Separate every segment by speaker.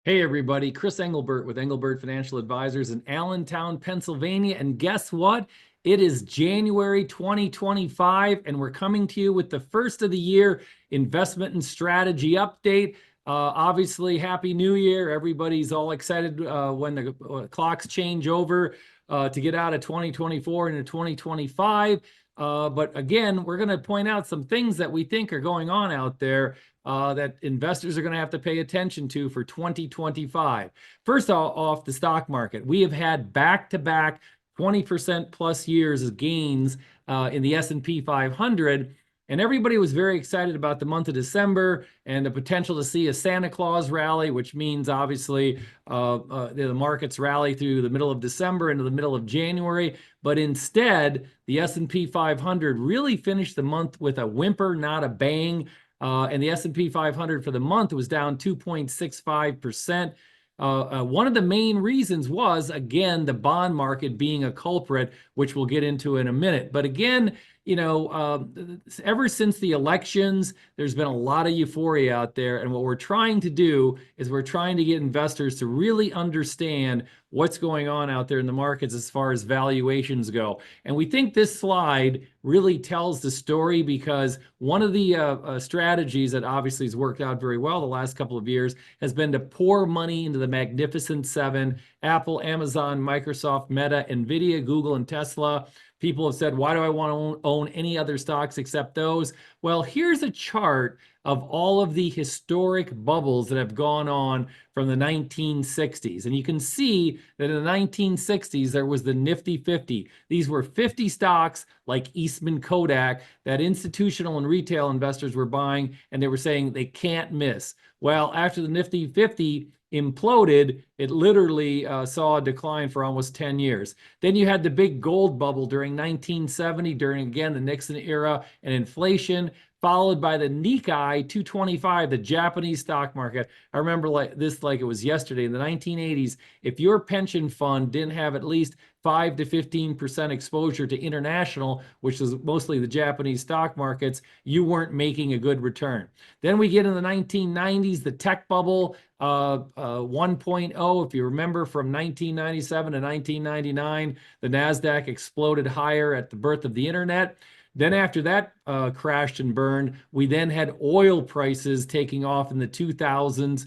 Speaker 1: Hey everybody, Chris Engelbert with Engelbert Financial Advisors in Allentown, Pennsylvania. And guess what? It is January 2025, and we're coming to you with the first of the year investment and strategy update. Obviously, Happy New Year. Everybody's all excited when the clocks change over to get out of 2024 into 2025. But again, we're going to point out some things that we think are going on out there that investors are going to have to pay attention to for 2025. First off, the stock market. We have had back-to-back 20% plus years of gains in the S&P 500. And everybody was very excited about the month of December and the potential to see a Santa Claus rally, which means obviously the markets rally through the middle of December into the middle of January. But instead, the S&P 500 really finished the month with a whimper, not a bang. And the S&P 500 for the month was down 2.65%. One of the main reasons was, again, the bond market being a culprit, which we'll get into in a minute. But again, ever since the elections, there's been a lot of euphoria out there. And what we're trying to do is we're trying to get investors to really understand what's going on out there in the markets as far as valuations go. And we think this slide really tells the story because one of the strategies that obviously has worked out very well the last couple of years has been to pour money into the Magnificent Seven: Apple, Amazon, Microsoft, Meta, Nvidia, Google, and Tesla. People have said, why do I want to own any other stocks except those? Well, here's a chart of all of the historic bubbles that have gone on from the 1960s. And you can see that in the 1960s, there was the Nifty 50. These were 50 stocks like Eastman Kodak that institutional and retail investors were buying, and they were saying they can't miss. Well, after the Nifty 50 imploded, it literally saw a decline for almost 10 years. Then you had the big gold bubble during 1970, during, again, the Nixon era and inflation, followed by the Nikkei 225, the Japanese stock market. I remember like it was yesterday. In the 1980s, if your pension fund didn't have at least 5 to 15% exposure to international, which is mostly the Japanese stock markets, you weren't making a good return. Then we get in the 1990s, the tech bubble 1.0. If you remember, from 1997 to 1999, the NASDAQ exploded higher at the birth of the internet. Then after that crashed and burned, we then had oil prices taking off in the 2000s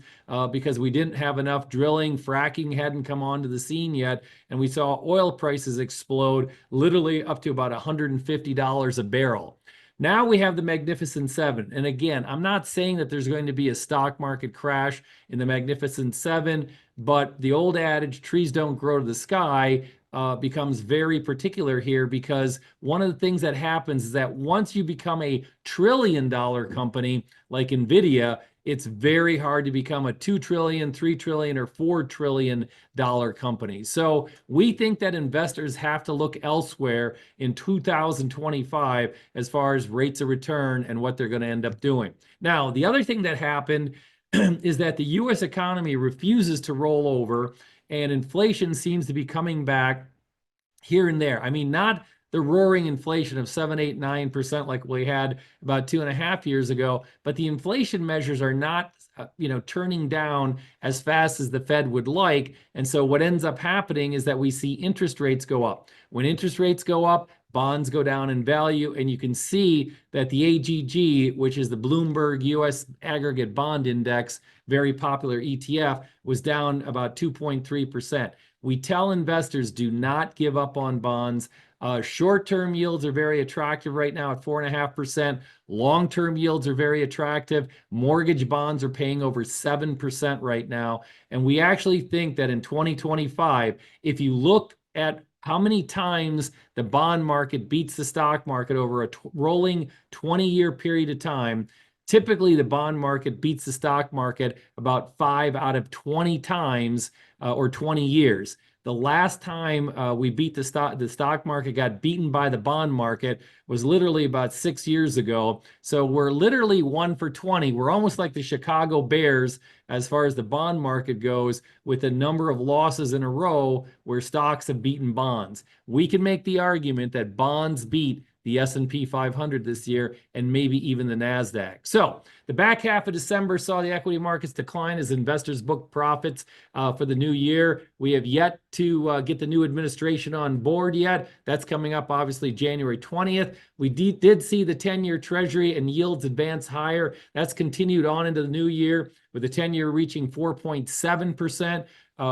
Speaker 1: because we didn't have enough drilling. Fracking hadn't come onto the scene yet. And we saw oil prices explode literally up to about $150 a barrel. Now we have the Magnificent Seven. And again, I'm not saying that there's going to be a stock market crash in the Magnificent Seven, but the old adage, trees don't grow to the sky, becomes very particular here, because one of the things that happens is that once you become a trillion-dollar company like Nvidia, it's very hard to become a 2 trillion, 3 trillion, or 4 trillion dollar company. So we think that investors have to look elsewhere in 2025 as far as rates of return and what they're going to end up doing. Now, the other thing that happened is that the US economy refuses to roll over, and inflation seems to be coming back here and there. I mean, not the roaring inflation of 7, 8, 9% like we had about 2.5 years ago, but the inflation measures are not turning down as fast as the Fed would like. And so what ends up happening is that we see interest rates go up. When interest rates go up, bonds go down in value, and you can see that the AGG, which is the Bloomberg US Aggregate Bond Index, very popular ETF, was down about 2.3%. We tell investors, do not give up on bonds. Short-term yields are very attractive right now at 4.5%. Long-term yields are very attractive. Mortgage bonds are paying over 7% right now. And we actually think that in 2025, if you look at how many times the bond market beats the stock market over a rolling 20-year period of time, typically the bond market beats the stock market about 5 out of 20 times or 20 years. The last time we beat the stock market got beaten by the bond market was literally about 6 years ago. So we're literally 1 for 20. We're almost like the Chicago Bears as far as the bond market goes, with a number of losses in a row where stocks have beaten bonds. We can make the argument that bonds beat the S&P 500 this year, and maybe even the NASDAQ. So the back half of December saw the equity markets decline as investors booked profits for the new year. We have yet to get the new administration on board yet. That's coming up, obviously, January 20th. We did see the 10-year Treasury and yields advance higher. That's continued on into the new year, with the 10-year reaching 4.7%.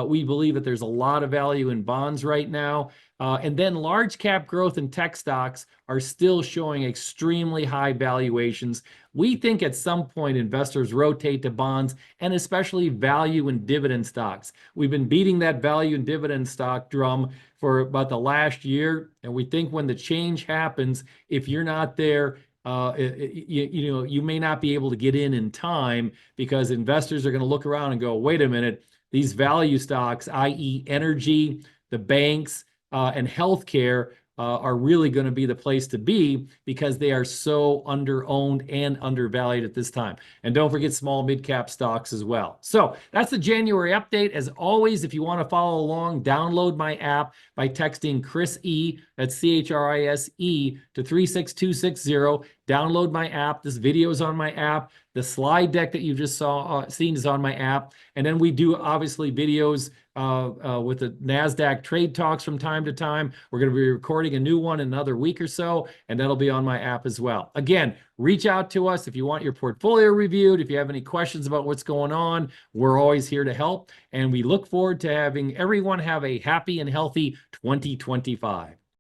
Speaker 1: We believe that there's a lot of value in bonds right now. And then large cap growth and tech stocks are still showing extremely high valuations. We think at some point investors rotate to bonds, and especially value and dividend stocks. We've been beating that value and dividend stock drum for about the last year. And we think when the change happens, if you're not there, you may not be able to get in time, because investors are going to look around and go, wait a minute, these value stocks, i.e. energy, the banks, and healthcare are really going to be the place to be, because they are so under-owned and undervalued at this time. And don't forget small mid-cap stocks as well. So that's the January update. As always, if you want to follow along, download my app by texting Chris E, that's C-H-R-I-S-E, to 36260. Download my app. This video is on my app. The slide deck that you just seen is on my app. And then we do, obviously, videos with the NASDAQ trade talks from time to time. We're going to be recording a new one in another week or so, and that'll be on my app as well. Again, reach out to us if you want your portfolio reviewed. If you have any questions about what's going on, we're always here to help. And we look forward to having everyone have a happy and healthy 2025.